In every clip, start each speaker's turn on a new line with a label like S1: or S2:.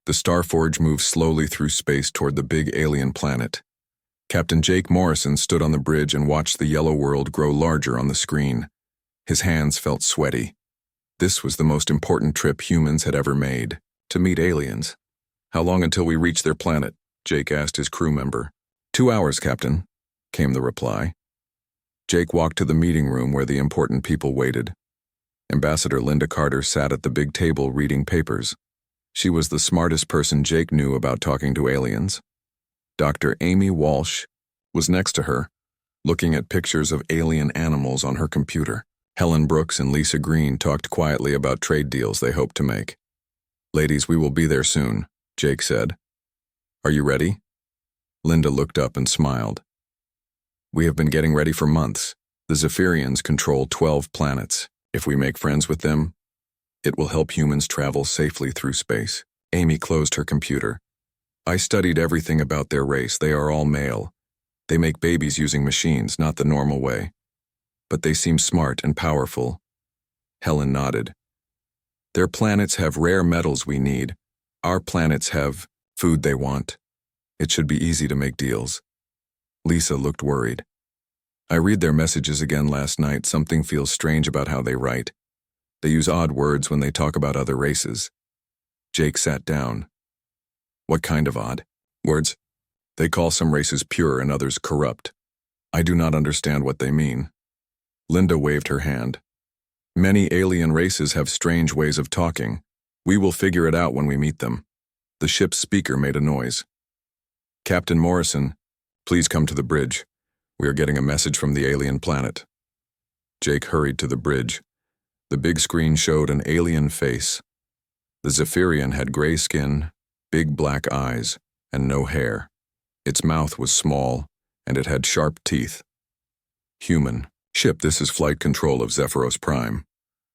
S1: The Starforge moved slowly through space toward the big alien planet. Captain Jake Morrison stood on the bridge and watched the yellow world grow larger on the screen. His hands felt sweaty. This was the most important trip humans had ever made, to meet aliens. "How long until we reach their planet?" Jake asked his crew member. 2 hours, Captain," came the reply. Jake walked to the meeting room where the important people waited. Ambassador Linda Carter sat at the big table reading papers. She was the smartest person Jake knew about talking to aliens. Dr. Amy Walsh was next to her, looking at pictures of alien animals on her computer. Helen Brooks and Lisa Green talked quietly about trade deals they hoped to make. "Ladies, we will be there soon," Jake said. "Are you ready?" Linda looked up and smiled. "We have been getting ready for months. The Zephyrians control 12 planets. If we make friends with them, it will help humans travel safely through space." Amy closed her computer. "I studied everything about their race. They are all male. They make babies using machines, not the normal way. But they seem smart and powerful." Helen nodded. "Their planets have rare metals we need. Our planets have food they want. It should be easy to make deals." Lisa looked worried. "I read their messages again last night. Something feels strange about how they write. They use odd words when they talk about other races." Jake sat down. "What kind of odd words?" "They call some races pure and others corrupt. I do not understand what they mean." Linda waved her hand. "Many alien races have strange ways of talking. We will figure it out when we meet them." The ship's speaker made a noise. "Captain Morrison, please come to the bridge. We are getting a message from the alien planet." Jake hurried to the bridge. The big screen showed an alien face. The Zephyrian had gray skin, big black eyes, and no hair. Its mouth was small, and it had sharp teeth. "Human. Ship, this is flight control of Zephyros Prime.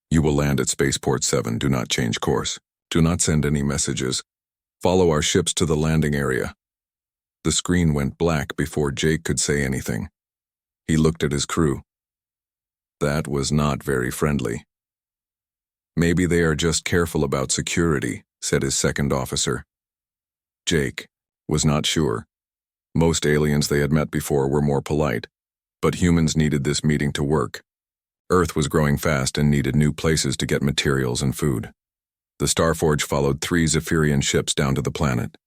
S1: You will land at Spaceport 7. Do not change course. Do not send any messages. Follow our ships to the landing area." The screen went black before Jake could say anything. He looked at his crew. That was not very friendly. "Maybe they are just careful about security," said his second officer. Jake was not sure. Most aliens they had met before were more polite, but humans needed this meeting to work. Earth was growing fast and needed new places to get materials and food. The Starforge followed 3 Zephyrian ships down to the planet.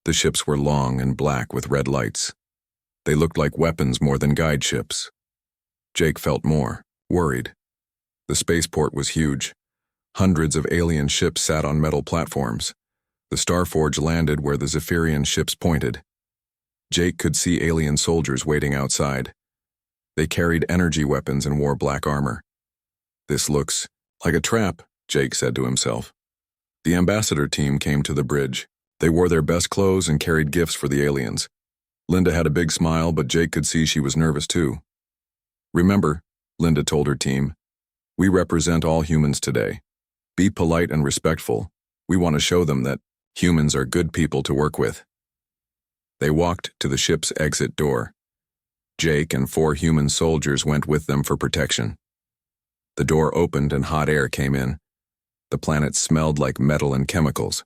S1: The ships were long and black with red lights. They looked like weapons more than guide ships. Jake felt more worried. The spaceport was huge. Hundreds of alien ships sat on metal platforms. The Starforge landed where the Zephyrian ships pointed. Jake could see alien soldiers waiting outside. They carried energy weapons and wore black armor. "This looks like a trap," Jake said to himself. The ambassador team came to the bridge. They wore their best clothes and carried gifts for the aliens. Linda had a big smile, but Jake could see she was nervous too. "Remember," Linda told her team, "we represent all humans today. Be polite and respectful. We want to show them that humans are good people to work with." They walked to the ship's exit door. Jake and 4 human soldiers went with them for protection. The door opened and hot air came in. The planet smelled like metal and chemicals.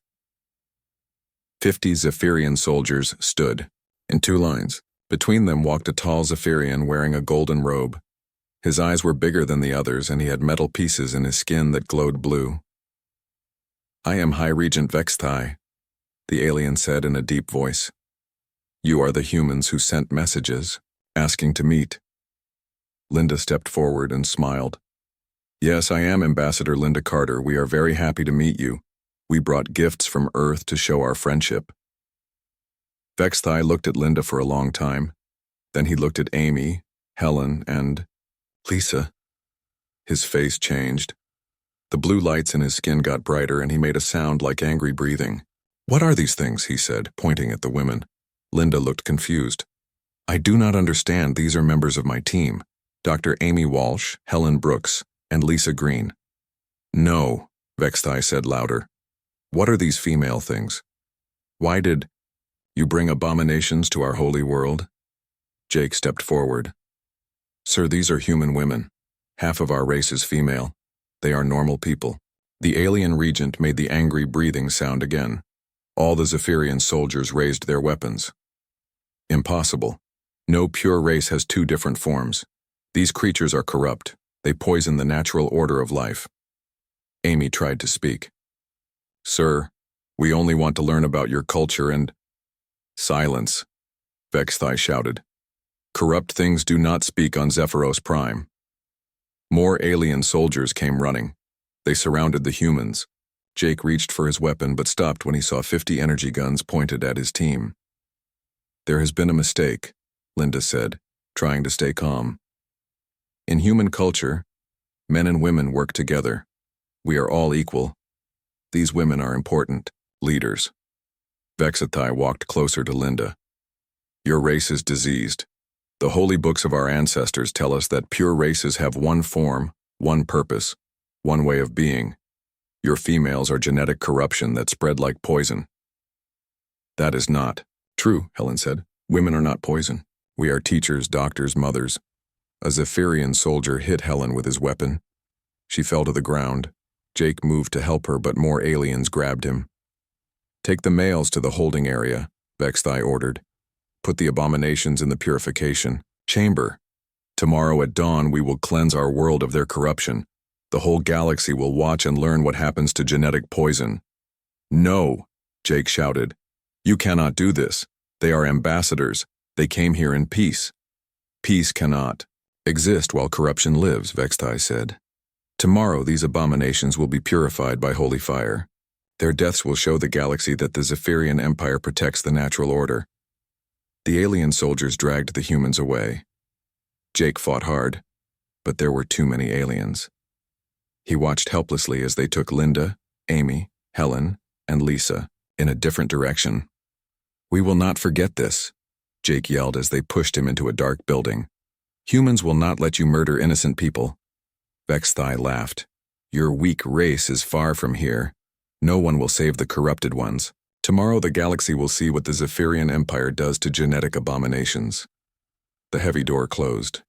S1: 50 Zephyrian soldiers stood, in 2 lines. Between them walked a tall Zephyrian wearing a golden robe. His eyes were bigger than the others, and he had metal pieces in his skin that glowed blue. "I am High Regent Vexthai," the alien said in a deep voice. "You are the humans who sent messages, asking to meet." Linda stepped forward and smiled. "Yes, I am Ambassador Linda Carter. We are very happy to meet you. We brought gifts from Earth to show our friendship." Vexthai looked at Linda for a long time. Then he looked at Amy, Helen, and Lisa. His face changed. The blue lights in his skin got brighter, and he made a sound like angry breathing. "What are these things?" he said, pointing at the women. Linda looked confused. "I do not understand. These are members of my team. Dr. Amy Walsh, Helen Brooks, and Lisa Green." "No," Vexthai said louder. "What are these female things? Why did you bring abominations to our holy world?" Jake stepped forward. "Sir, these are human women. Half of our race is female. They are normal people." The alien regent made the angry breathing sound again. All the Zephyrian soldiers raised their weapons. Impossible. No pure race has two different forms. These creatures are corrupt. They poison the natural order of life. Amy tried to speak. Sir, we only want to learn about your culture and— Silence, HFY shouted. Corrupt things do not speak on Zephyros Prime. More alien soldiers came running. They surrounded the humans. Jake reached for his weapon but stopped when he saw 50 energy guns pointed at his team. There has been a mistake, Linda said, trying to stay calm. In human culture, men and women work together. We are all equal. These women are important, leaders. HFY walked closer to Linda. Your race is diseased. The holy books of our ancestors tell us that pure races have one form, one purpose, one way of being. Your females are genetic corruption that spread like poison. That is not true, Helen said. Women are not poison. We are teachers, doctors, mothers. A Zephyrian soldier hit Helen with his weapon. She fell to the ground. Jake moved to help her, but more aliens grabbed him. Take the males to the holding area, HFY ordered. Put the abominations in the purification chamber. Tomorrow at dawn we will cleanse our world of their corruption. The whole galaxy will watch and learn what happens to genetic poison. No, Jake shouted. You cannot do this. They are ambassadors. They came here in peace. Peace cannot exist while corruption lives, HFY said. Tomorrow these abominations will be purified by holy fire. Their deaths will show the galaxy that the Zephyrian Empire protects the natural order. The alien soldiers dragged the humans away. Jake fought hard, but there were too many aliens. He watched helplessly as they took Linda, Amy, Helen, and Lisa in a different direction. We will not forget this, Jake yelled as they pushed him into a dark building. Humans will not let you murder innocent people. HFY laughed. Your weak race is far from here. No one will save the corrupted ones. Tomorrow the galaxy will see what the Zephyrian Empire does to genetic abominations. The heavy door closed.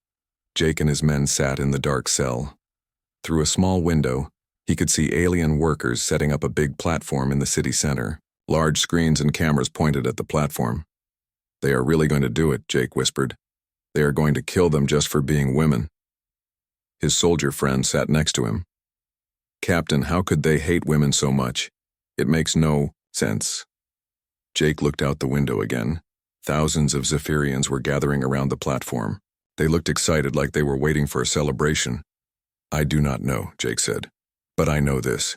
S1: Jake and his men sat in the dark cell. Through a small window, he could see alien workers setting up a big platform in the city center. Large screens and cameras pointed at the platform. They are really going to do it, Jake whispered. They are going to kill them just for being women. His soldier friend sat next to him. Captain, how could they hate women so much? It makes no sense. Jake looked out the window again. Thousands of Zephyrians were gathering around the platform. They looked excited, like they were waiting for a celebration. I do not know, Jake said. But I know this.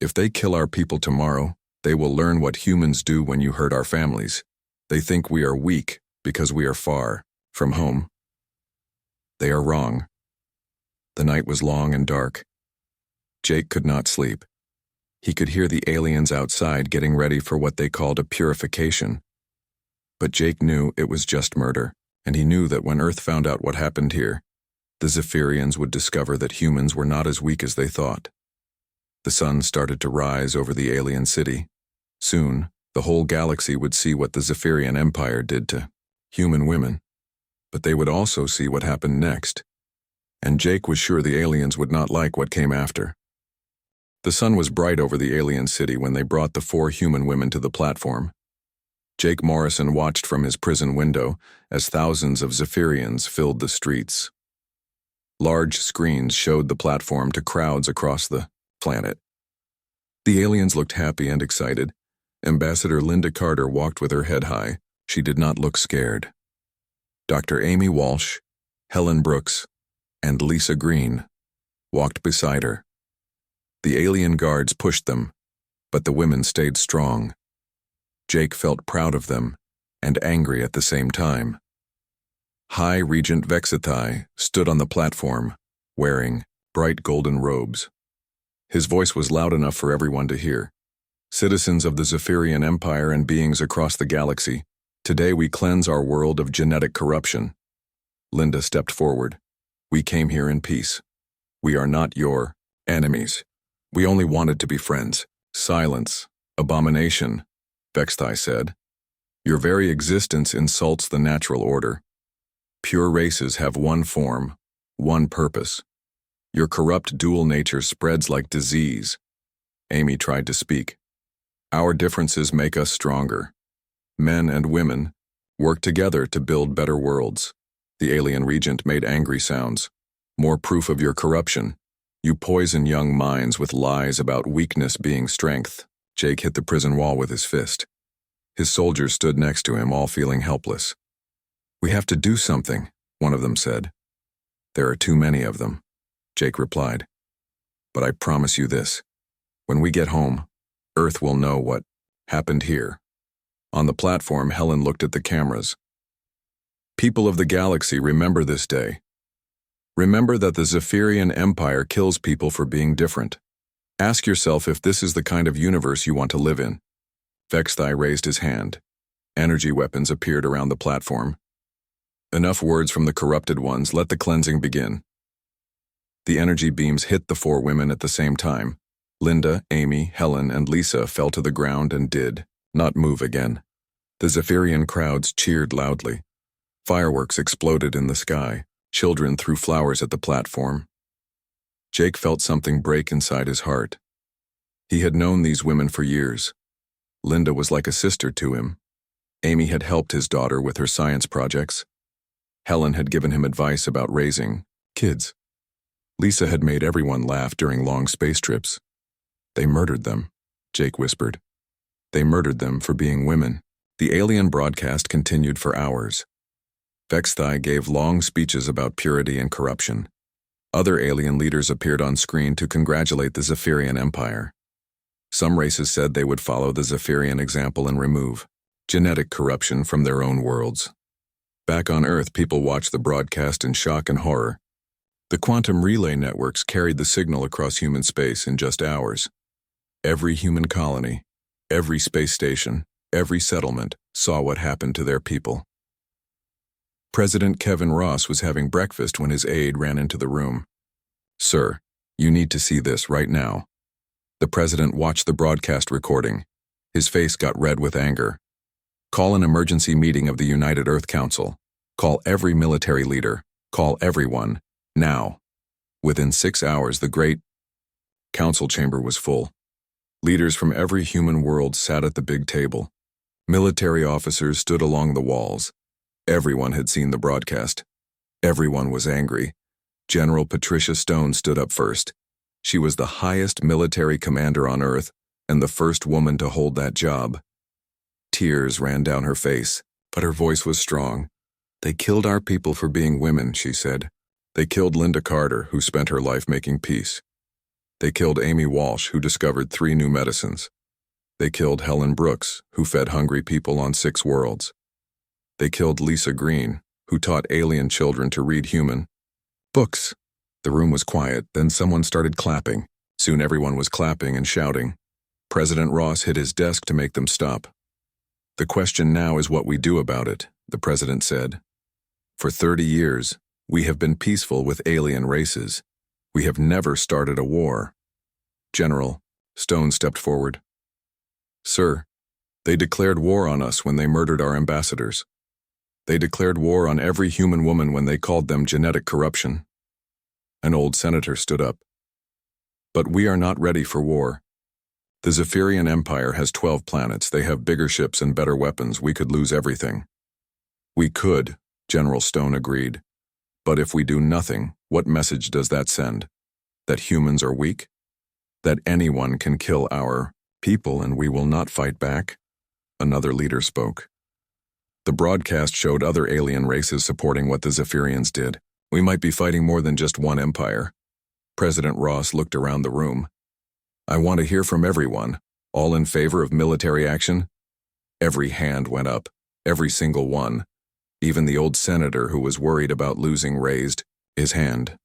S1: If they kill our people tomorrow, they will learn what humans do when you hurt our families. They think we are weak because we are far from home. They are wrong. The night was long and dark. Jake could not sleep. He could hear the aliens outside getting ready for what they called a purification. But Jake knew it was just murder, and he knew that when Earth found out what happened here, the Zephyrians would discover that humans were not as weak as they thought. The sun started to rise over the alien city. Soon, the whole galaxy would see what the Zephyrian Empire did to human women. But they would also see what happened next. And Jake was sure the aliens would not like what came after. The sun was bright over the alien city when they brought the 4 human women to the platform. Jake Morrison watched from his prison window as thousands of Zephyrians filled the streets. Large screens showed the platform to crowds across the planet. The aliens looked happy and excited. Ambassador Linda Carter walked with her head high. She did not look scared. Dr. Amy Walsh, Helen Brooks, and Lisa Green walked beside her. The alien guards pushed them, but the women stayed strong. Jake felt proud of them and angry at the same time. High Regent HFY stood on the platform, wearing bright golden robes. His voice was loud enough for everyone to hear. Citizens of the Zephyrian Empire and beings across the galaxy, today we cleanse our world of genetic corruption. Linda stepped forward. We came here in peace. We are not your enemies. We only wanted to be friends. Silence. Abomination, HFY said. Your very existence insults the natural order. Pure races have one form, one purpose. Your corrupt dual nature spreads like disease. Amy tried to speak. Our differences make us stronger. Men and women work together to build better worlds. The alien regent made angry sounds. More proof of your corruption. You poison young minds with lies about weakness being strength. Jake hit the prison wall with his fist. His soldiers stood next to him, all feeling helpless. We have to do something, one of them said. There are too many of them, Jake replied. But I promise you this. When we get home, Earth will know what happened here. On the platform, Helen looked at the cameras. People of the galaxy, remember this day. Remember that the Zephyrian Empire kills people for being different. Ask yourself if this is the kind of universe you want to live in. Vexthai raised his hand. Energy weapons appeared around the platform. Enough words from the corrupted ones, let the cleansing begin. The energy beams hit the four women at the same time. Linda, Amy, Helen, and Lisa fell to the ground and did not move again. The Zephyrian crowds cheered loudly. Fireworks exploded in the sky. Children threw flowers at the platform. Jake felt something break inside his heart. He had known these women for years. Linda was like a sister to him. Amy had helped his daughter with her science projects. Helen had given him advice about raising kids. Lisa had made everyone laugh during long space trips. They murdered them, Jake whispered. They murdered them for being women. The alien broadcast continued for hours. Vexthai gave long speeches about purity and corruption. Other alien leaders appeared on screen to congratulate the Zephyrian Empire. Some races said they would follow the Zephyrian example and remove genetic corruption from their own worlds. Back on Earth, people watched the broadcast in shock and horror. The quantum relay networks carried the signal across human space in just hours. Every human colony, every space station, every settlement saw what happened to their people. President Kevin Ross was having breakfast when his aide ran into the room. Sir, you need to see this right now. The president watched the broadcast recording. His face got red with anger. Call an emergency meeting of the United Earth Council. Call every military leader. Call everyone. Now. Within 6 hours, the great council chamber was full. Leaders from every human world sat at the big table. Military officers stood along the walls. Everyone had seen the broadcast. Everyone was angry. General Patricia Stone stood up first. She was the highest military commander on Earth and the first woman to hold that job. Tears ran down her face, but her voice was strong. They killed our people for being women, she said. They killed Linda Carter, who spent her life making peace. They killed Amy Walsh, who discovered 3 new medicines. They killed Helen Brooks, who fed hungry people on 6 worlds. They killed Lisa Green, who taught alien children to read human books. The room was quiet, then someone started clapping. Soon everyone was clapping and shouting. President Ross hit his desk to make them stop. The question now is what we do about it, the president said. For 30 years, we have been peaceful with alien races. We have never started a war. General, Stone stepped forward. Sir, they declared war on us when they murdered our ambassadors. They declared war on every human woman when they called them genetic corruption. An old senator stood up. But we are not ready for war. The Zephyrian Empire has 12 planets. They have bigger ships and better weapons. We could lose everything. We could, General Stone agreed. But if we do nothing, what message does that send? That humans are weak? That anyone can kill our people and we will not fight back? Another leader spoke. The broadcast showed other alien races supporting what the Zephyrians did. We might be fighting more than just one empire. President Ross looked around the room. I want to hear from everyone. All in favor of military action? Every hand went up. Every single one. Even the old senator who was worried about losing raised his hand.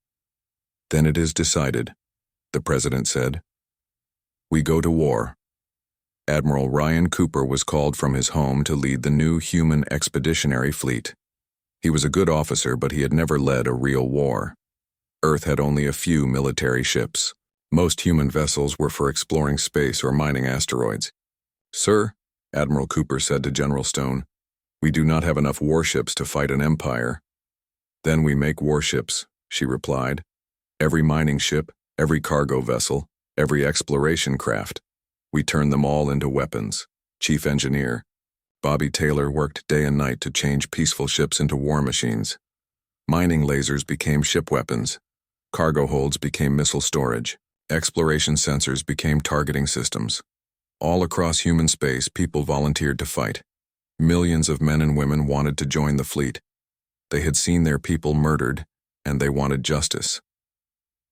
S1: Then it is decided, the president said. We go to war. Admiral Ryan Cooper was called from his home to lead the new human expeditionary fleet. He was a good officer, but he had never led a real war. Earth had only a few military ships. Most human vessels were for exploring space or mining asteroids. Sir, Admiral Cooper said to General Stone, we do not have enough warships to fight an empire. Then we make warships, she replied. Every mining ship, every cargo vessel, every exploration craft. We turned them all into weapons. Chief engineer Bobby Taylor worked day and night to change peaceful ships into war machines. Mining lasers became ship weapons. Cargo holds became missile storage. Exploration sensors became targeting systems. All across human space, people volunteered to fight. Millions of men and women wanted to join the fleet. They had seen their people murdered, and they wanted justice.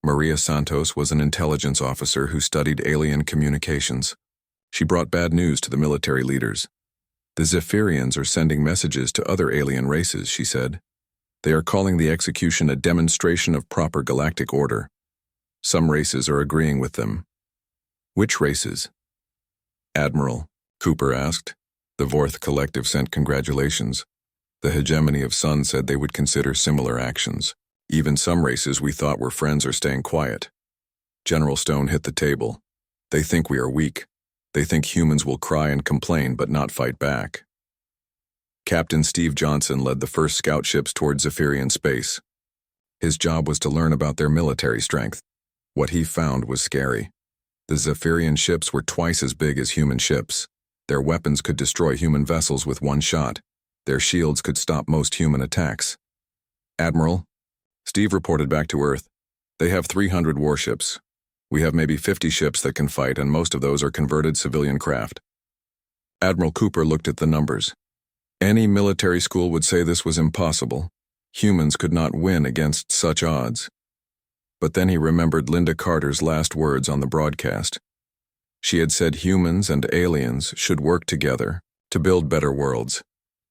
S1: Maria Santos was an intelligence officer who studied alien communications. She brought bad news to the military leaders. The Zephyrians are sending messages to other alien races, she said. They are calling the execution a demonstration of proper galactic order. Some races are agreeing with them. Which races? Admiral, Cooper asked. The Vorth Collective sent congratulations. The hegemony of Sun said they would consider similar actions. Even some races we thought were friends are staying quiet. General Stone hit the table. They think we are weak. They think humans will cry and complain but not fight back. Captain Steve Johnson led the first scout ships toward Zephyrian space. His job was to learn about their military strength. What he found was scary. The Zephyrian ships were twice as big as human ships. Their weapons could destroy human vessels with one shot. Their shields could stop most human attacks. Admiral, Steve reported back to Earth. They have 300 warships. We have maybe 50 ships that can fight, and most of those are converted civilian craft. Admiral Cooper looked at the numbers. Any military school would say this was impossible. Humans could not win against such odds. But then he remembered Linda Carter's last words on the broadcast. She had said humans and aliens should work together to build better worlds.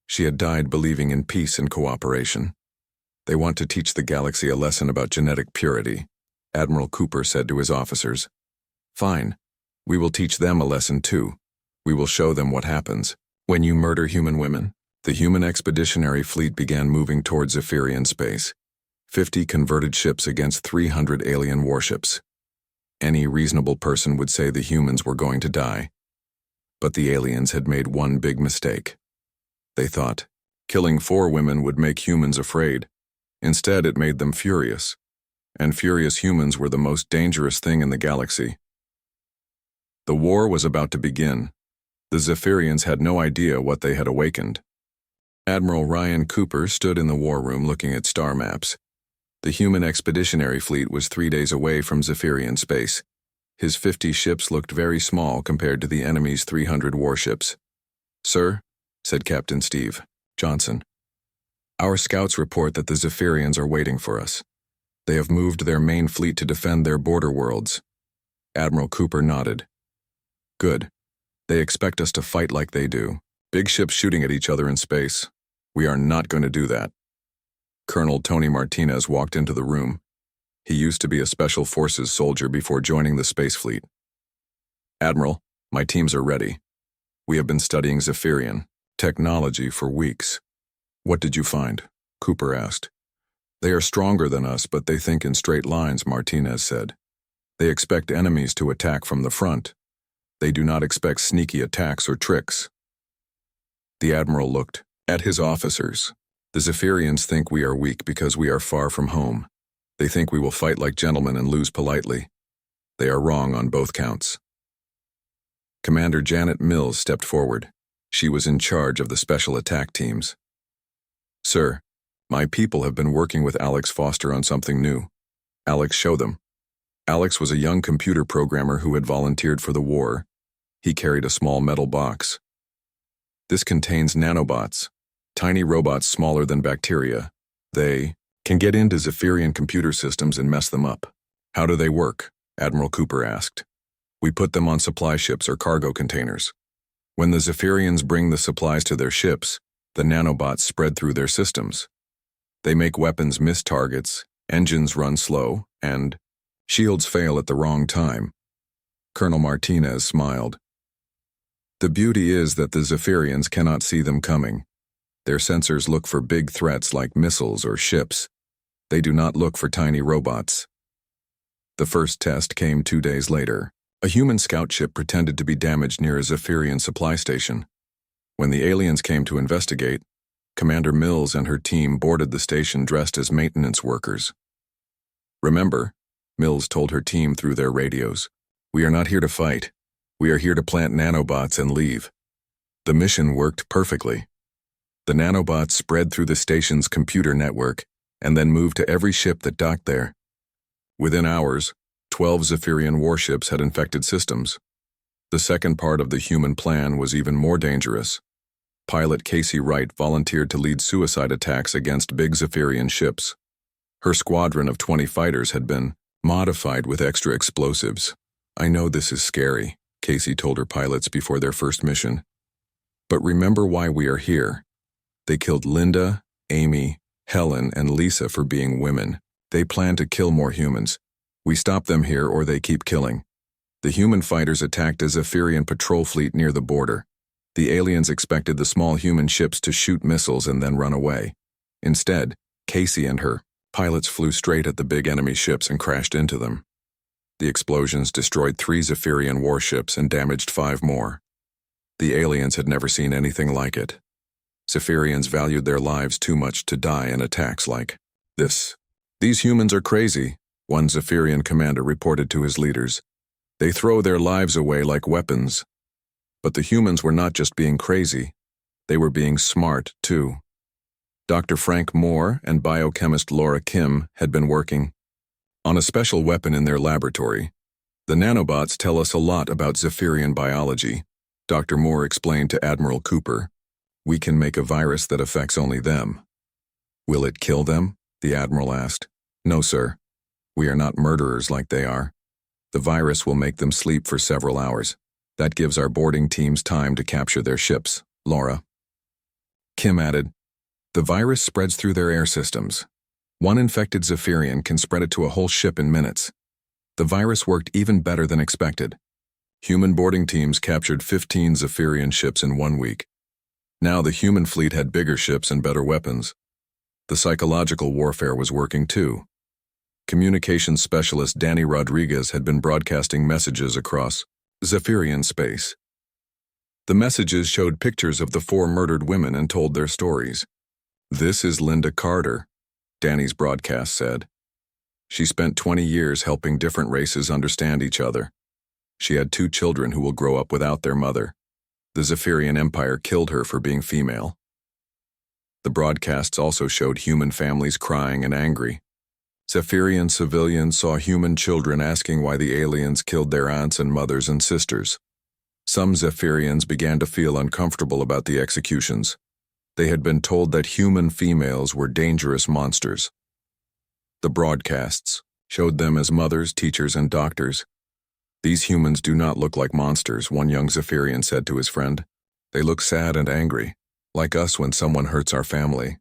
S1: She had died believing in peace and cooperation. They want to teach the galaxy a lesson about genetic purity, Admiral Cooper said to his officers. Fine. We will teach them a lesson too. We will show them what happens when you murder human women. The human expeditionary fleet began moving towards Zephyrian space. 50 converted ships against 300 alien warships. Any reasonable person would say the humans were going to die. But the aliens had made one big mistake. They thought, killing 4 women would make humans afraid. Instead, it made them furious. And furious humans were the most dangerous thing in the galaxy. The war was about to begin. The Zephyrians had no idea what they had awakened. Admiral Ryan Cooper stood in the war room looking at star maps. The human expeditionary fleet was 3 days away from Zephyrian space. His 50 ships looked very small compared to the enemy's 300 warships. Sir, said Captain Steve Johnson, our scouts report that the Zephyrians are waiting for us. They have moved their main fleet to defend their border worlds. Admiral Cooper nodded. Good. They expect us to fight like they do. Big ships shooting at each other in space. We are not going to do that. Colonel Tony Martinez walked into the room. He used to be a Special Forces soldier before joining the space fleet. Admiral, my teams are ready. We have been studying Zephyrian technology for weeks. What did you find? Cooper asked. They are stronger than us, but they think in straight lines, Martinez said. They expect enemies to attack from the front. They do not expect sneaky attacks or tricks. The Admiral looked at his officers. The Zephyrians think we are weak because we are far from home. They think we will fight like gentlemen and lose politely. They are wrong on both counts. Commander Janet Mills stepped forward. She was in charge of the special attack teams. Sir, my people have been working with Alex Foster on something new. Alex, show them. Alex was a young computer programmer who had volunteered for the war. He carried a small metal box. This contains nanobots, tiny robots smaller than bacteria. They can get into Zephyrian computer systems and mess them up. How do they work? Admiral Cooper asked. We put them on supply ships or cargo containers. When the Zephyrians bring the supplies to their ships, the nanobots spread through their systems. They make weapons miss targets, engines run slow, and shields fail at the wrong time. Colonel Martinez smiled. The beauty is that the Zephyrians cannot see them coming. Their sensors look for big threats like missiles or ships. They do not look for tiny robots. The first test came 2 days later. A human scout ship pretended to be damaged near a Zephyrian supply station. When the aliens came to investigate, Commander Mills and her team boarded the station dressed as maintenance workers. Remember, Mills told her team through their radios, we are not here to fight. We are here to plant nanobots and leave. The mission worked perfectly. The nanobots spread through the station's computer network and then moved to every ship that docked there. Within hours, 12 Zephyrian warships had infected systems. The second part of the human plan was even more dangerous. Pilot Casey Wright volunteered to lead suicide attacks against big Zephyrian ships. Her squadron of 20 fighters had been modified with extra explosives. I know this is scary, Casey told her pilots before their first mission. But remember why we are here. They killed Linda, Amy, Helen, and Lisa for being women. They plan to kill more humans. We stop them here or they keep killing. The human fighters attacked a Zephyrian patrol fleet near the border. The aliens expected the small human ships to shoot missiles and then run away. Instead, Casey and her pilots flew straight at the big enemy ships and crashed into them. The explosions destroyed 3 Zephyrian warships and damaged 5 more. The aliens had never seen anything like it. Zephyrians valued their lives too much to die in attacks like this. These humans are crazy, one Zephyrian commander reported to his leaders. They throw their lives away like weapons. But the humans were not just being crazy, they were being smart too. Dr. Frank Moore and biochemist Laura Kim had been working on a special weapon in their laboratory. The nanobots tell us a lot about Zephyrian biology, Dr. Moore explained to Admiral Cooper. We can make a virus that affects only them. Will it kill them? The Admiral asked. No, sir. We are not murderers like they are. The virus will make them sleep for several hours. That gives our boarding teams time to capture their ships, Laura. Kim added, the virus spreads through their air systems. One infected Zephyrian can spread it to a whole ship in minutes. The virus worked even better than expected. Human boarding teams captured 15 Zephyrian ships in 1 week. Now the human fleet had bigger ships and better weapons. The psychological warfare was working too. Communications specialist Danny Rodriguez had been broadcasting messages across Zephyrian space. The messages showed pictures of the 4 murdered women and told their stories. This is Linda Carter, Danny's broadcast said. She spent 20 years helping different races understand each other. She had 2 children who will grow up without their mother. The Zephyrian Empire killed her for being female. The broadcasts also showed human families crying and angry. Zephyrian civilians saw human children asking why the aliens killed their aunts and mothers and sisters. Some Zephyrians began to feel uncomfortable about the executions. They had been told that human females were dangerous monsters. The broadcasts showed them as mothers, teachers, and doctors. These humans do not look like monsters, one young Zephyrian said to his friend. They look sad and angry, like us when someone hurts our family.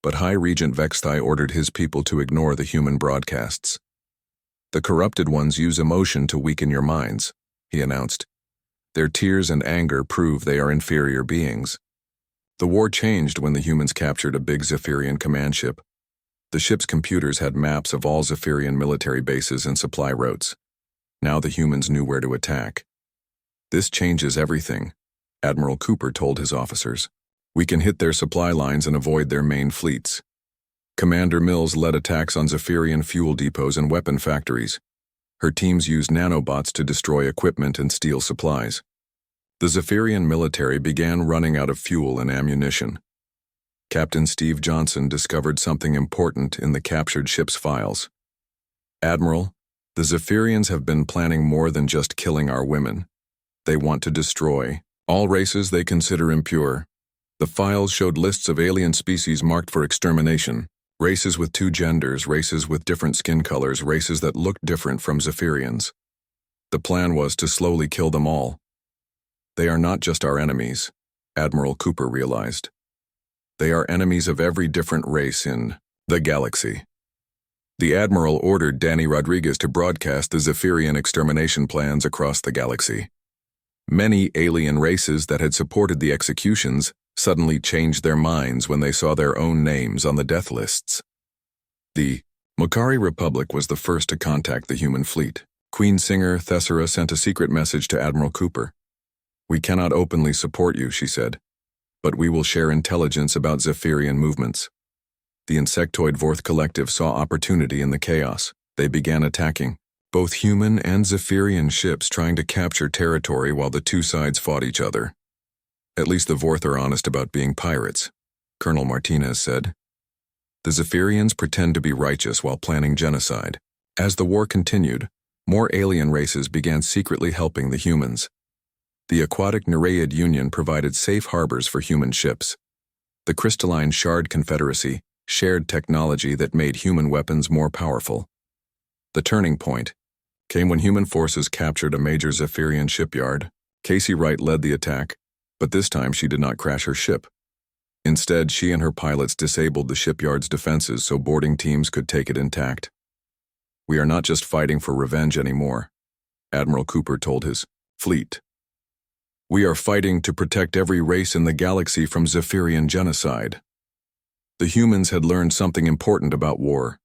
S1: But High Regent Vexthai ordered his people to ignore the human broadcasts. The corrupted ones use emotion to weaken your minds, he announced. Their tears and anger prove they are inferior beings. The war changed when the humans captured a big Zephyrian command ship. The ship's computers had maps of all Zephyrian military bases and supply routes. Now the humans knew where to attack. This changes everything, Admiral Cooper told his officers. We can hit their supply lines and avoid their main fleets. Commander Mills led attacks on Zephyrian fuel depots and weapon factories. Her teams used nanobots to destroy equipment and steal supplies. The Zephyrian military began running out of fuel and ammunition. Captain Steve Johnson discovered something important in the captured ship's files. Admiral, the Zephyrians have been planning more than just killing our women. They want to destroy all races they consider impure. The files showed lists of alien species marked for extermination, races with 2 genders, races with different skin colors, races that looked different from Zephyrians. The plan was to slowly kill them all. They are not just our enemies, Admiral Cooper realized. They are enemies of every different race in the galaxy. The Admiral ordered Danny Rodriguez to broadcast the Zephyrian extermination plans across the galaxy. Many alien races that had supported the executions suddenly changed their minds when they saw their own names on the death lists. The Makari Republic was the first to contact the human fleet. Queen Singer Thessera sent a secret message to Admiral Cooper. We cannot openly support you, she said, but we will share intelligence about Zephyrian movements. The insectoid Vorth Collective saw opportunity in the chaos. They began attacking. Both human and Zephyrian ships trying to capture territory while the two sides fought each other. At least the Vorth are honest about being pirates, Colonel Martinez said. The Zephyrians pretend to be righteous while planning genocide. As the war continued, more alien races began secretly helping the humans. The aquatic Nereid Union provided safe harbors for human ships. The crystalline Shard Confederacy shared technology that made human weapons more powerful. The turning point came when human forces captured a major Zephyrian shipyard. Casey Wright led the attack, but this time she did not crash her ship. Instead, she and her pilots disabled the shipyard's defenses so boarding teams could take it intact. "We are not just fighting for revenge anymore," Admiral Cooper told his fleet. "We are fighting to protect every race in the galaxy from Zephyrian genocide." The humans had learned something important about war.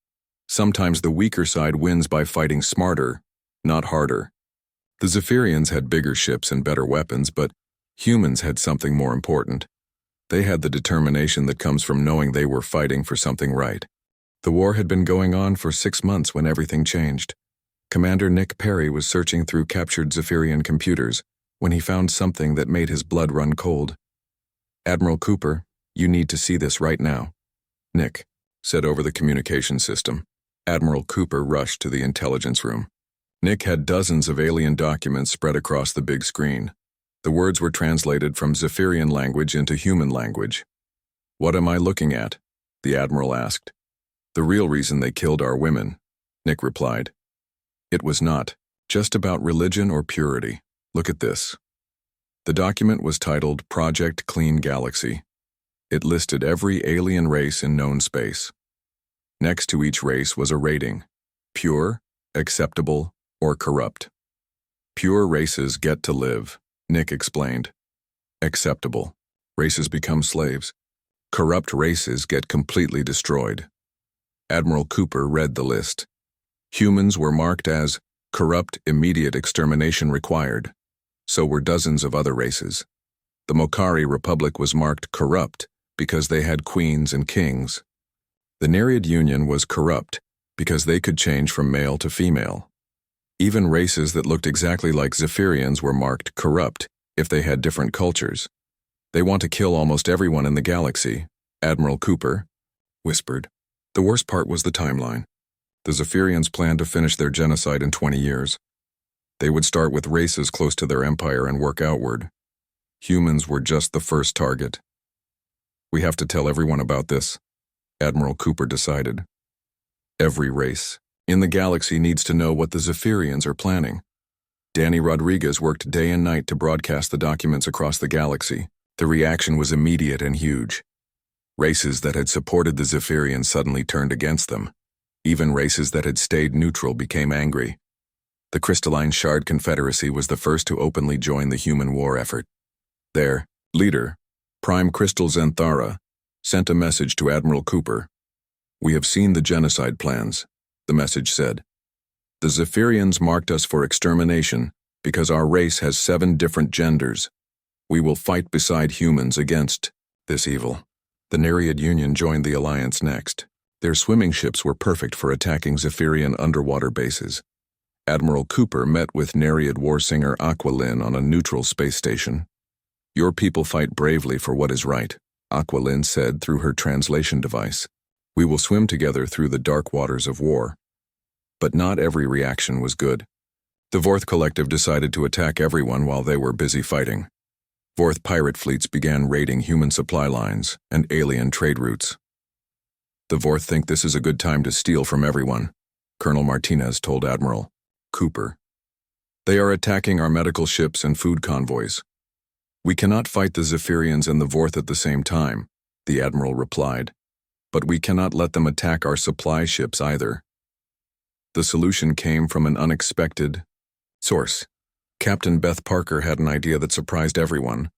S1: Sometimes the weaker side wins by fighting smarter, not harder. The Zephyrians had bigger ships and better weapons, but humans had something more important. They had the determination that comes from knowing they were fighting for something right. The war had been going on for 6 months when everything changed. Commander Nick Perry was searching through captured Zephyrian computers when he found something that made his blood run cold. "Admiral Cooper, you need to see this right now," Nick said over the communication system. Admiral Cooper rushed to the intelligence room. Nick had dozens of alien documents spread across the big screen. The words were translated from Zephyrian language into human language. "What am I looking at?" the Admiral asked. "The real reason they killed our women," Nick replied. "It was not just about religion or purity. Look at this." The document was titled Project Clean Galaxy. It listed every alien race in known space. Next to each race was a rating: pure, acceptable, or corrupt. "Pure races get to live," Nick explained. "Acceptable races become slaves. Corrupt races get completely destroyed." Admiral Cooper read the list. Humans were marked as corrupt, immediate extermination required. So were dozens of other races. The Mokari Republic was marked corrupt because they had queens and kings. The Nereid Union was corrupt because they could change from male to female. Even races that looked exactly like Zephyrians were marked corrupt if they had different cultures. "They want to kill almost everyone in the galaxy," Admiral Cooper whispered. The worst part was the timeline. The Zephyrians planned to finish their genocide in 20 years. They would start with races close to their empire and work outward. Humans were just the first target. "We have to tell everyone about this," Admiral Cooper decided. "Every race in the galaxy needs to know what the Zephyrians are planning." Danny Rodriguez worked day and night to broadcast the documents across the galaxy. The reaction was immediate and huge. Races that had supported the Zephyrians suddenly turned against them. Even races that had stayed neutral became angry. The Crystalline Shard Confederacy was the first to openly join the human war effort. Their leader, Prime Crystal Zenthara, sent a message to Admiral Cooper. "We have seen the genocide plans," the message said. "The Zephyrians marked us for extermination because our race has 7 different genders. We will fight beside humans against this evil." The Nereid Union joined the alliance next. Their swimming ships were perfect for attacking Zephyrian underwater bases. Admiral Cooper met with Nereid war singer Aqualin on a neutral space station. "Your people fight bravely for what is right," Aqualin said through her translation device. "We will swim together through the dark waters of war." But not every reaction was good. The Vorth Collective decided to attack everyone while they were busy fighting. Vorth pirate fleets began raiding human supply lines and alien trade routes. "The Vorth think this is a good time to steal from everyone," Colonel Martinez told Admiral Cooper. "They are attacking our medical ships and food convoys." "We cannot fight the Zephyrians and the Vorth at the same time," the Admiral replied. "But we cannot let them attack our supply ships either." The solution came from an unexpected source. Captain Beth Parker had an idea that surprised everyone.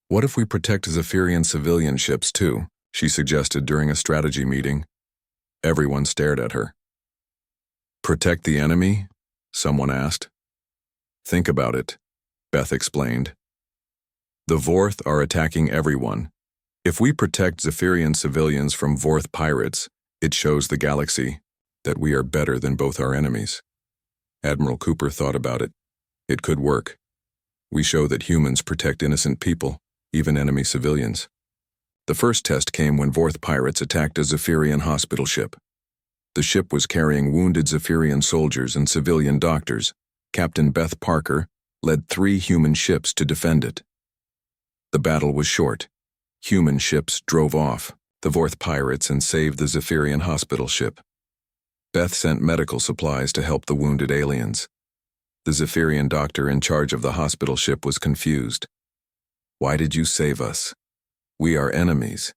S1: "What if we protect Zephyrian civilian ships too?" she suggested during a strategy meeting. Everyone stared at her. "Protect the enemy?" someone asked. "Think about it," Beth explained. "The Vorth are attacking everyone. If we protect Zephyrian civilians from Vorth pirates, it shows the galaxy that we are better than both our enemies." Admiral Cooper thought about it. It could work. We show that humans protect innocent people, even enemy civilians. The first test came when Vorth pirates attacked a Zephyrian hospital ship. The ship was carrying wounded Zephyrian soldiers and civilian doctors. Captain Beth Parker led 3 human ships to defend it. The battle was short. Human ships drove off the Vorth pirates and saved the Zephyrian hospital ship. Beth sent medical supplies to help the wounded aliens. The Zephyrian doctor in charge of the hospital ship was confused. "Why did you save us? We are enemies."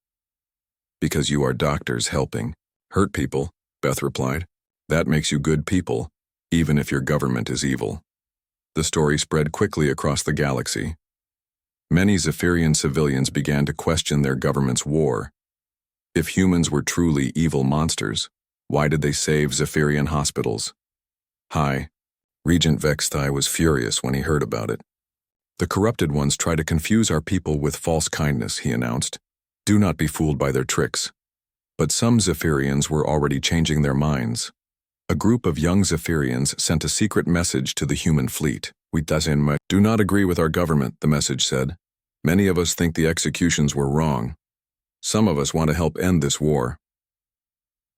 S1: "Because you are doctors helping hurt people," Beth replied. "That makes you good people, even if your government is evil." The story spread quickly across the galaxy. Many Zephyrian civilians began to question their government's war. If humans were truly evil monsters, why did they save Zephyrian hospitals? Regent Vexthai was furious when he heard about it. "The corrupted ones try to confuse our people with false kindness," he announced. "Do not be fooled by their tricks." But some Zephyrians were already changing their minds. A group of young Zephyrians sent a secret message to the human fleet. "We do not agree with our government," the message said. "Many of us think the executions were wrong. Some of us want to help end this war."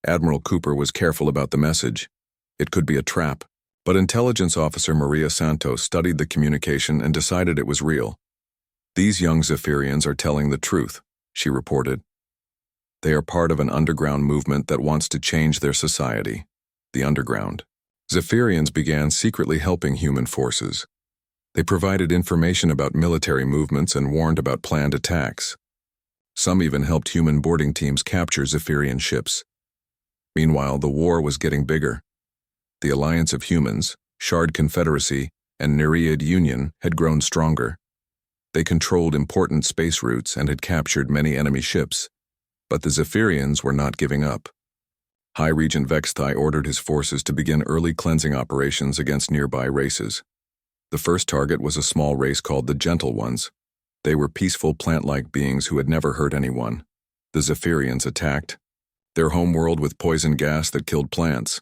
S1: Admiral Cooper was careful about the message. It could be a trap. But intelligence officer Maria Santos studied the communication and decided it was real. "These young Zephyrians are telling the truth," she reported. "They are part of an underground movement that wants to change their society." The underground. Zephyrians began secretly helping human forces. They provided information about military movements and warned about planned attacks. Some even helped human boarding teams capture Zephyrian ships. Meanwhile, the war was getting bigger. The alliance of humans, Shard Confederacy, and Nereid Union had grown stronger. They controlled important space routes and had captured many enemy ships. But the Zephyrians were not giving up. High Regent Vexthai ordered his forces to begin early cleansing operations against nearby races. The first target was a small race called the Gentle Ones. They were peaceful plant-like beings who had never hurt anyone. The Zephyrians attacked their homeworld with poison gas that killed plants.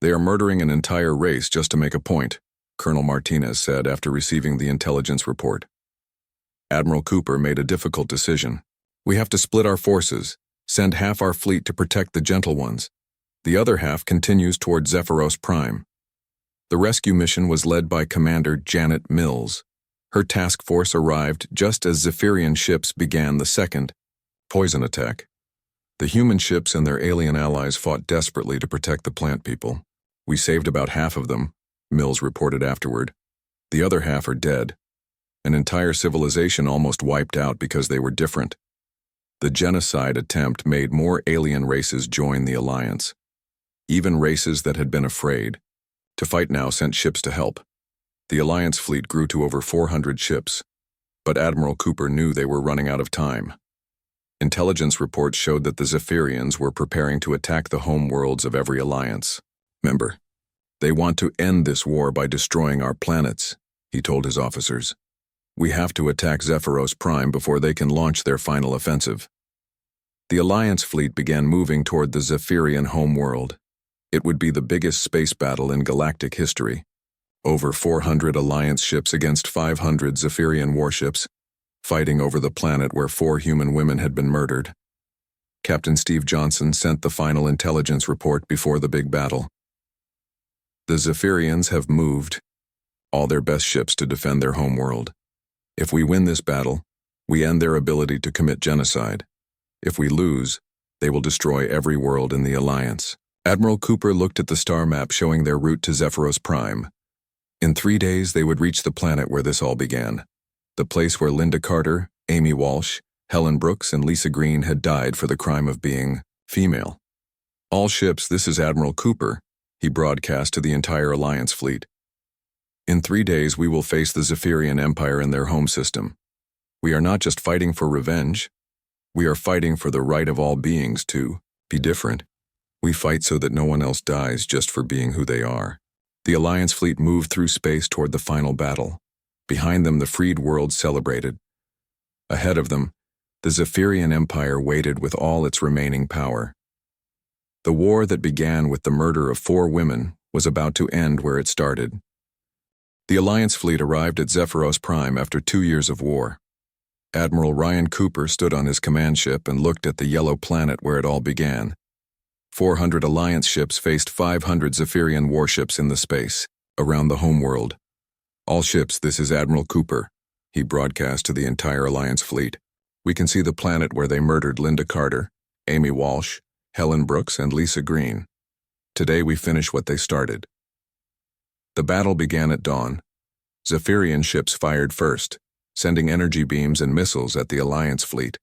S1: "They are murdering an entire race just to make a point," Colonel Martinez said after receiving the intelligence report. Admiral Cooper made a difficult decision. "We have to split our forces, send half our fleet to protect the Gentle Ones. The other half continues toward Zephyros Prime." The rescue mission was led by Commander Janet Mills. Her task force arrived just as Zephyrian ships began the second poison attack. The human ships and their alien allies fought desperately to protect the plant people. "We saved about half of them," Mills reported afterward. "The other half are dead. An entire civilization almost wiped out because they were different." The genocide attempt made more alien races join the alliance. Even races that had been afraid to fight now sent ships to help. The alliance fleet grew to over 400 ships, but Admiral Cooper knew they were running out of time. Intelligence reports showed that the Zephyrians were preparing to attack the home worlds of every alliance member. "They want to end this war by destroying our planets," he told his officers. "We have to attack Zephyros Prime before they can launch their final offensive." The Alliance fleet began moving toward the Zephyrian homeworld. It would be the biggest space battle in galactic history. Over 400 Alliance ships against 500 Zephyrian warships, fighting over the planet where 4 human women had been murdered. Captain Steve Johnson sent the final intelligence report before the big battle. "The Zephyrians have moved all their best ships to defend their homeworld. If we win this battle, we end their ability to commit genocide. If we lose, they will destroy every world in the Alliance." Admiral Cooper looked at the star map showing their route to Zephyros Prime. In 3 days, they would reach the planet where this all began. The place where Linda Carter, Amy Walsh, Helen Brooks, and Lisa Green had died for the crime of being female. "All ships, this is Admiral Cooper," he broadcast to the entire Alliance fleet. "In 3 days, we will face the Zephyrian Empire and their home system. We are not just fighting for revenge. We are fighting for the right of all beings to be different. We fight so that no one else dies just for being who they are." The Alliance fleet moved through space toward the final battle. Behind them, the freed world celebrated. Ahead of them, the Zephyrian Empire waited with all its remaining power. The war that began with the murder of 4 women was about to end where it started. The Alliance fleet arrived at Zephyros Prime after 2 years of war. Admiral Ryan Cooper stood on his command ship and looked at the yellow planet where it all began. 400 Alliance ships faced 500 Zephyrian warships in the space, around the homeworld. "All ships, this is Admiral Cooper," he broadcast to the entire Alliance fleet. "We can see the planet where they murdered Linda Carter, Amy Walsh, Helen Brooks, and Lisa Green. Today we finish what they started." The battle began at dawn. Zephyrian ships fired first, sending energy beams and missiles at the Alliance fleet.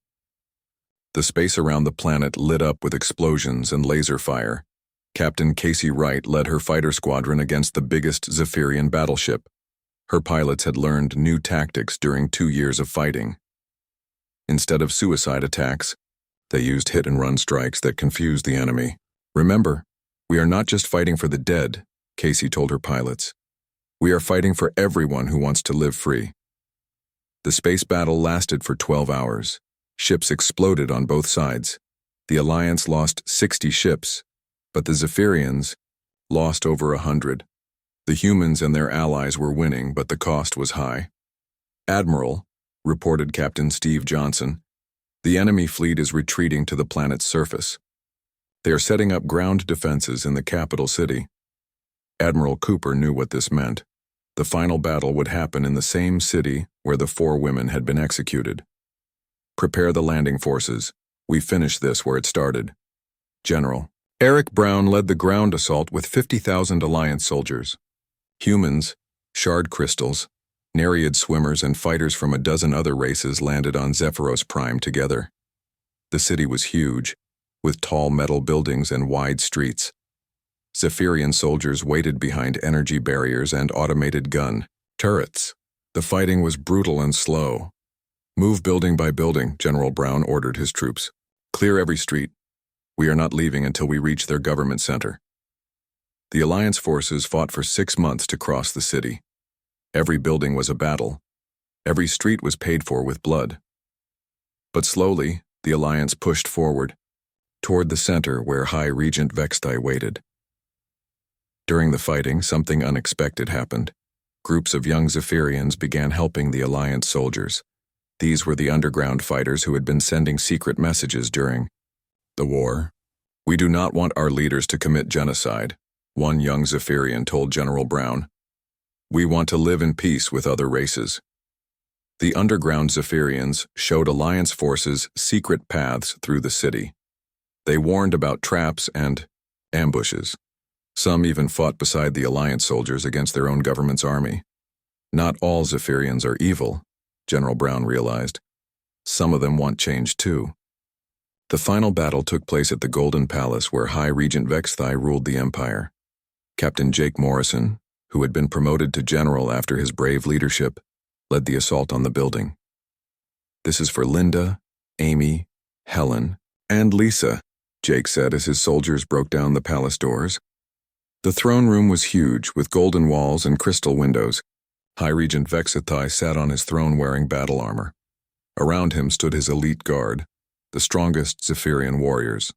S1: The space around the planet lit up with explosions and laser fire. Captain Casey Wright led her fighter squadron against the biggest Zephyrian battleship. Her pilots had learned new tactics during 2 years of fighting. Instead of suicide attacks, they used hit-and-run strikes that confused the enemy. "Remember, we are not just fighting for the dead," Casey told her pilots. "We are fighting for everyone who wants to live free." The space battle lasted for 12 hours. Ships exploded on both sides. The Alliance lost 60 ships, but the Zephyrians lost over 100. The humans and their allies were winning, but the cost was high. "Admiral," reported Captain Steve Johnson, "the enemy fleet is retreating to the planet's surface. They are setting up ground defenses in the capital city." Admiral Cooper knew what this meant. The final battle would happen in the same city where the 4 women had been executed. "Prepare the landing forces. We finish this where it started." General Eric Brown led the ground assault with 50,000 Alliance soldiers. Humans, shard crystals, Nereid swimmers, and fighters from a dozen other races landed on Zephyros Prime together. The city was huge, with tall metal buildings and wide streets. Zephyrian soldiers waited behind energy barriers and automated gun turrets. The fighting was brutal and slow. "Move building by building," General Brown ordered his troops. "Clear every street. We are not leaving until we reach their government center." The Alliance forces fought for 6 months to cross the city. Every building was a battle. Every street was paid for with blood. But slowly, the Alliance pushed forward, toward the center where High Regent Vextai waited. During the fighting, something unexpected happened. Groups of young Zephyrians began helping the Alliance soldiers. These were the underground fighters who had been sending secret messages during the war. "We do not want our leaders to commit genocide," one young Zephyrian told General Brown. "We want to live in peace with other races." The underground Zephyrians showed Alliance forces secret paths through the city. They warned about traps and ambushes. Some even fought beside the Alliance soldiers against their own government's army. Not all Zephyrians are evil, General Brown realized. Some of them want change too. The final battle took place at the Golden Palace where High Regent Vextai ruled the Empire. Captain Jake Morrison, who had been promoted to general after his brave leadership, led the assault on the building. "This is for Linda, Amy, Helen, and Lisa," Jake said as his soldiers broke down the palace doors. The throne room was huge, with golden walls and crystal windows. High Regent Vextai sat on his throne wearing battle armor. Around him stood his elite guard, the strongest Zephyrian warriors.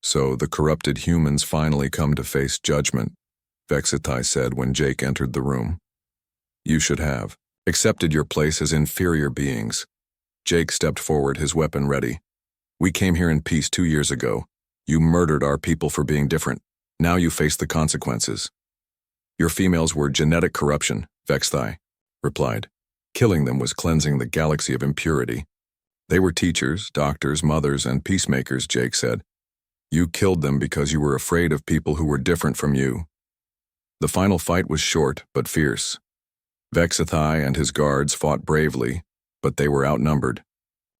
S1: "So the corrupted humans finally come to face judgment," Vextai said when Jake entered the room. "You should have accepted your place as inferior beings." Jake stepped forward, his weapon ready. "We came here in peace 2 years ago. You murdered our people for being different. Now you face the consequences." "Your females were genetic corruption," Vextai replied. "Killing them was cleansing the galaxy of impurity." "They were teachers, doctors, mothers, and peacemakers," Jake said. "You killed them because you were afraid of people who were different from you." The final fight was short but fierce. Vextai and his guards fought bravely, but they were outnumbered.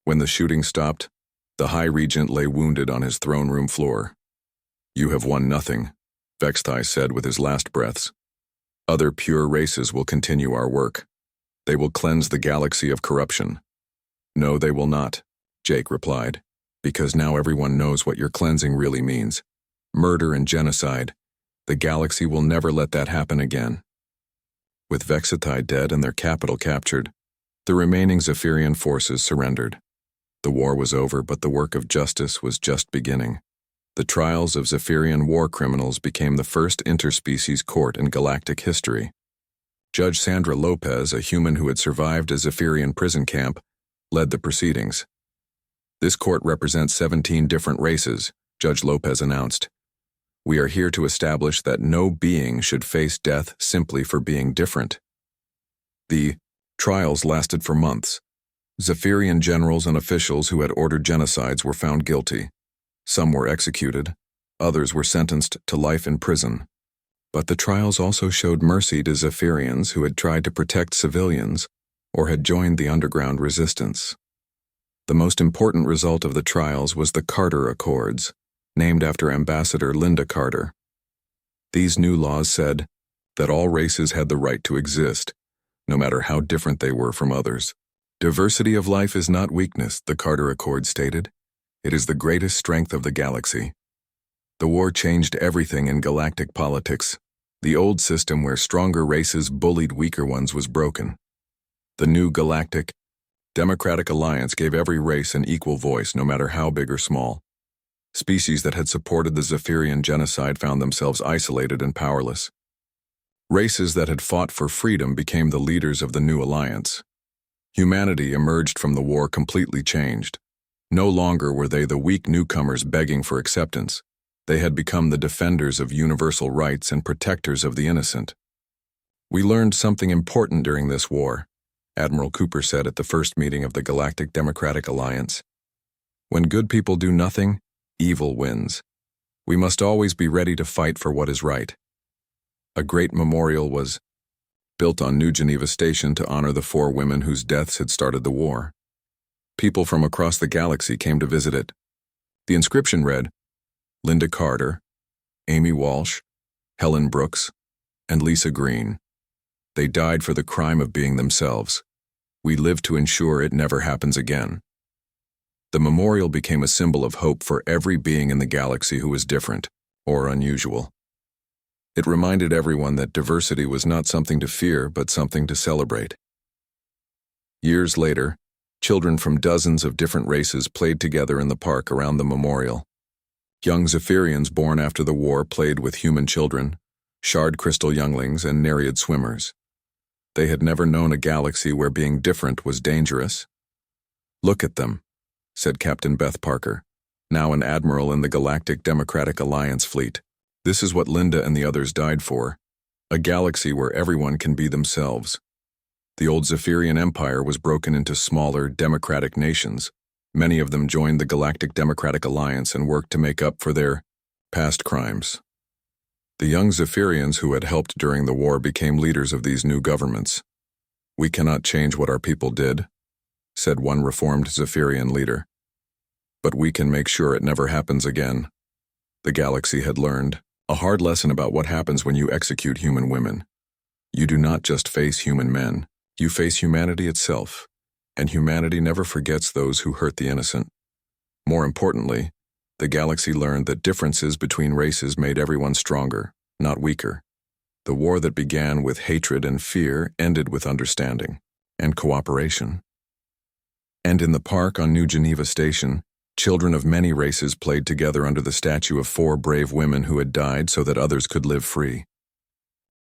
S1: When the shooting stopped, the High Regent lay wounded on his throne room floor. "You have won nothing," Vextai said with his last breaths. "Other pure races will continue our work. They will cleanse the galaxy of corruption." "No, they will not," Jake replied, "because now everyone knows what your cleansing really means. Murder and genocide. The galaxy will never let that happen again." With Vextai dead and their capital captured, the remaining Zephyrian forces surrendered. The war was over, but the work of justice was just beginning. The trials of Zephyrian war criminals became the first interspecies court in galactic history. Judge Sandra Lopez, a human who had survived a Zephyrian prison camp, led the proceedings. "This court represents 17 different races," Judge Lopez announced. "We are here to establish that no being should face death simply for being different." The trials lasted for months. Zephyrian generals and officials who had ordered genocides were found guilty. Some were executed, others were sentenced to life in prison. But the trials also showed mercy to Zephyrians who had tried to protect civilians or had joined the underground resistance. The most important result of the trials was the Carter Accords, named after Ambassador Linda Carter. These new laws said that all races had the right to exist, no matter how different they were from others. "Diversity of life is not weakness," the Carter Accord stated. "It is the greatest strength of the galaxy." The war changed everything in galactic politics. The old system where stronger races bullied weaker ones was broken. The new Galactic Democratic Alliance gave every race an equal voice, no matter how big or small. Species that had supported the Zephyrian genocide found themselves isolated and powerless. Races that had fought for freedom became the leaders of the new alliance. Humanity emerged from the war completely changed. No longer were they the weak newcomers begging for acceptance. They had become the defenders of universal rights and protectors of the innocent. "We learned something important during this war," Admiral Cooper said at the first meeting of the Galactic Democratic Alliance. "When good people do nothing, evil wins. We must always be ready to fight for what is right." A great memorial was built on New Geneva Station to honor the 4 women whose deaths had started the war. People from across the galaxy came to visit it. The inscription read, "Linda Carter, Amy Walsh, Helen Brooks, and Lisa Green. They died for the crime of being themselves. We live to ensure it never happens again." The memorial became a symbol of hope for every being in the galaxy who was different or unusual. It reminded everyone that diversity was not something to fear, but something to celebrate. Years later, children from dozens of different races played together in the park around the memorial. Young Zephyrians born after the war played with human children, shard crystal younglings, and nereid swimmers. They had never known a galaxy where being different was dangerous. "Look at them," said Captain Beth Parker, now an admiral in the Galactic Democratic Alliance fleet. "This is what Linda and the others died for, a galaxy where everyone can be themselves." The old Zephyrian Empire was broken into smaller, democratic nations. Many of them joined the Galactic Democratic Alliance and worked to make up for their past crimes. The young Zephyrians who had helped during the war became leaders of these new governments. "We cannot change what our people did," said one reformed Zephyrian leader. "But we can make sure it never happens again." The galaxy had learned a hard lesson about what happens when you execute human women. You do not just face human men, you face humanity itself, and humanity never forgets those who hurt the innocent. More importantly, the galaxy learned that differences between races made everyone stronger, not weaker. The war that began with hatred and fear ended with understanding and cooperation. And in the park on New Geneva Station, children of many races played together under the statue of 4 brave women who had died so that others could live free.